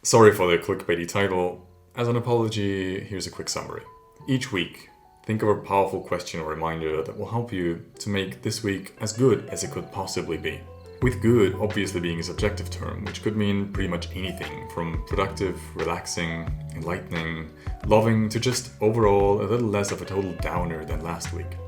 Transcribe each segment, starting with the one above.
Sorry for the clickbaity title. As an apology, here's a quick summary. Each week, think of a powerful question or reminder that will help you to make this week as good as it could possibly be. With good obviously being a subjective term, which could mean pretty much anything from productive, relaxing, enlightening, loving to just overall a little less of a total downer than last week.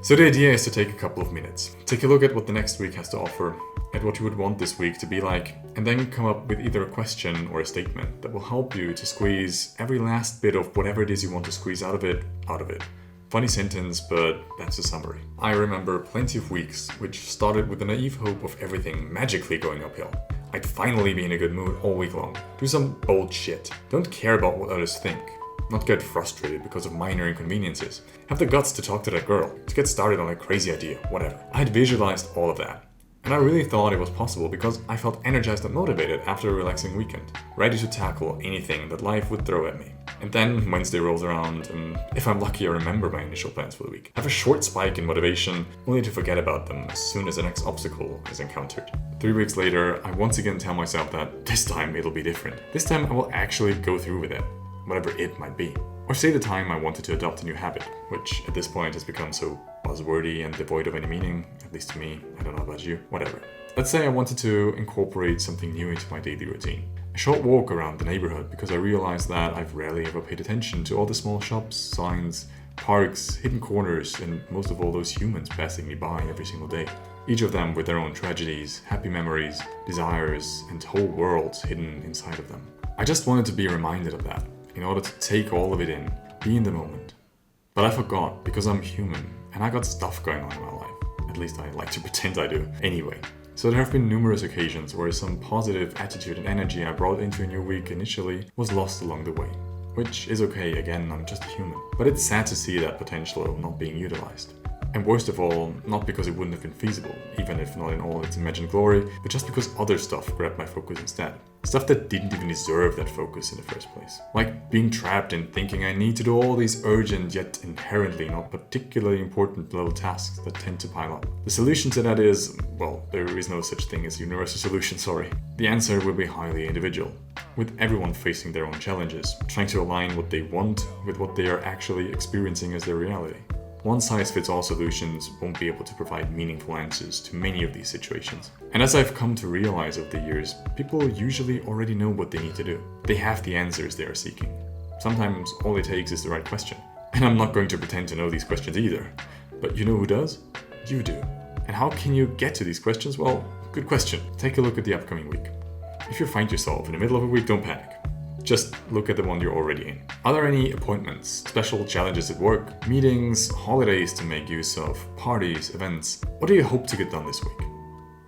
So the idea is to take a couple of minutes, take a look at what the next week has to offer, at what you would want this week to be like, and then come up with either a question or a statement that will help you to squeeze every last bit of whatever it is you want to squeeze out of it. Funny sentence, but that's a summary. I remember plenty of weeks which started with the naive hope of everything magically going uphill. I'd finally be in a good mood all week long, do some bold shit, don't care about what others think, not get frustrated because of minor inconveniences, have the guts to talk to that girl, to get started on a crazy idea, whatever. I had visualized all of that. And I really thought it was possible because I felt energized and motivated after a relaxing weekend, ready to tackle anything that life would throw at me. And then Wednesday rolls around, and if I'm lucky, I remember my initial plans for the week. Have a short spike in motivation, only to forget about them as soon as the next obstacle is encountered. 3 weeks later, I once again tell myself that this time it'll be different. This time I will actually go through with it, whatever it might be. Or say the time I wanted to adopt a new habit, which at this point has become so buzzwordy and devoid of any meaning, at least to me, I don't know about you, whatever. Let's say I wanted to incorporate something new into my daily routine. A short walk around the neighborhood because I realized that I've rarely ever paid attention to all the small shops, signs, parks, hidden corners, and most of all those humans passing me by every single day. Each of them with their own tragedies, happy memories, desires, and whole worlds hidden inside of them. I just wanted to be reminded of that, in order to take all of it in, be in the moment. But I forgot because I'm human and I got stuff going on in my life. At least I like to pretend I do. Anyway, so there have been numerous occasions where some positive attitude and energy I brought into a new week initially was lost along the way. Which is okay, again, I'm just a human. But it's sad to see that potential not being utilized. And worst of all, not because it wouldn't have been feasible, even if not in all its imagined glory, but just because other stuff grabbed my focus instead. Stuff that didn't even deserve that focus in the first place. Like being trapped in thinking I need to do all these urgent yet inherently not particularly important little tasks that tend to pile up. The solution to that is, well, there is no such thing as a universal solution, sorry. The answer will be highly individual, with everyone facing their own challenges, trying to align what they want with what they are actually experiencing as their reality. One-size-fits-all solutions won't be able to provide meaningful answers to many of these situations. And as I've come to realize over the years, people usually already know what they need to do. They have the answers they are seeking. Sometimes all it takes is the right question. And I'm not going to pretend to know these questions either. But you know who does? You do. And how can you get to these questions? Well, good question. Take a look at the upcoming week. If you find yourself in the middle of a week, don't panic. Just look at the one you're already in. Are there any appointments, special challenges at work, meetings, holidays to make use of, parties, events? What do you hope to get done this week?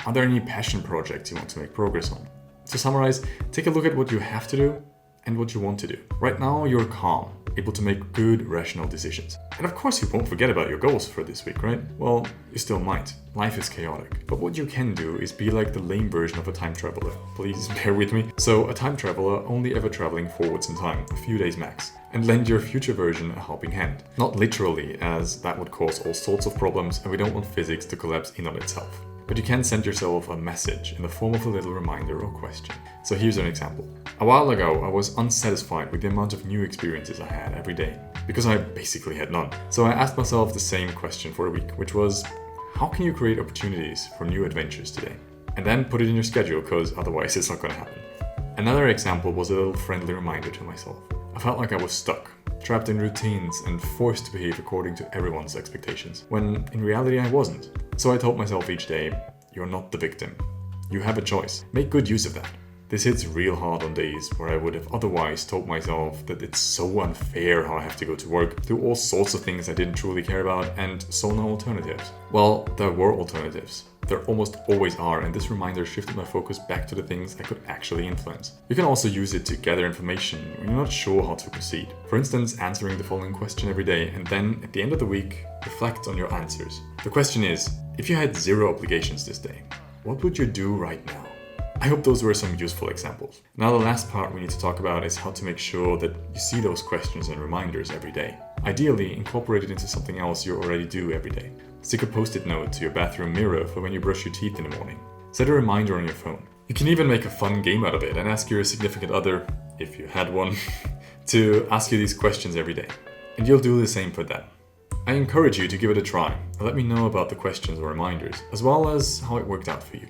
Are there any passion projects you want to make progress on? To summarize, take a look at what you have to do and what you want to do. Right now, you're calm, able to make good, rational decisions. And of course, you won't forget about your goals for this week, right? Well, you still might. Life is chaotic. But what you can do is be like the lame version of a time traveler. Please bear with me. So, a time traveler only ever traveling forwards in time, a few days max, and lend your future version a helping hand. Not literally, as that would cause all sorts of problems and we don't want physics to collapse in on itself. But you can send yourself a message in the form of a little reminder or question. So here's an example. A while ago, I was unsatisfied with the amount of new experiences I had every day, because I basically had none. So I asked myself the same question for a week, which was, how can you create opportunities for new adventures today? And then put it in your schedule, because otherwise it's not going to happen. Another example was a little friendly reminder to myself. I felt like I was stuck, trapped in routines and forced to behave according to everyone's expectations, when in reality I wasn't. So I told myself each day, you're not the victim. You have a choice. Make good use of that. This hits real hard on days where I would have otherwise told myself that it's so unfair how I have to go to work, do all sorts of things I didn't truly care about, and saw no alternatives. Well, there were alternatives. There almost always are, and this reminder shifted my focus back to the things I could actually influence. You can also use it to gather information when you're not sure how to proceed. For instance, answering the following question every day, and then at the end of the week, reflect on your answers. The question is, if you had 0 obligations this day, what would you do right now? I hope those were some useful examples. Now the last part we need to talk about is how to make sure that you see those questions and reminders every day. Ideally, incorporate it into something else you already do every day. Stick a post-it note to your bathroom mirror for when you brush your teeth in the morning. Set a reminder on your phone. You can even make a fun game out of it and ask your significant other, if you had one, to ask you these questions every day. And you'll do the same for them. I encourage you to give it a try and let me know about the questions or reminders, as well as how it worked out for you.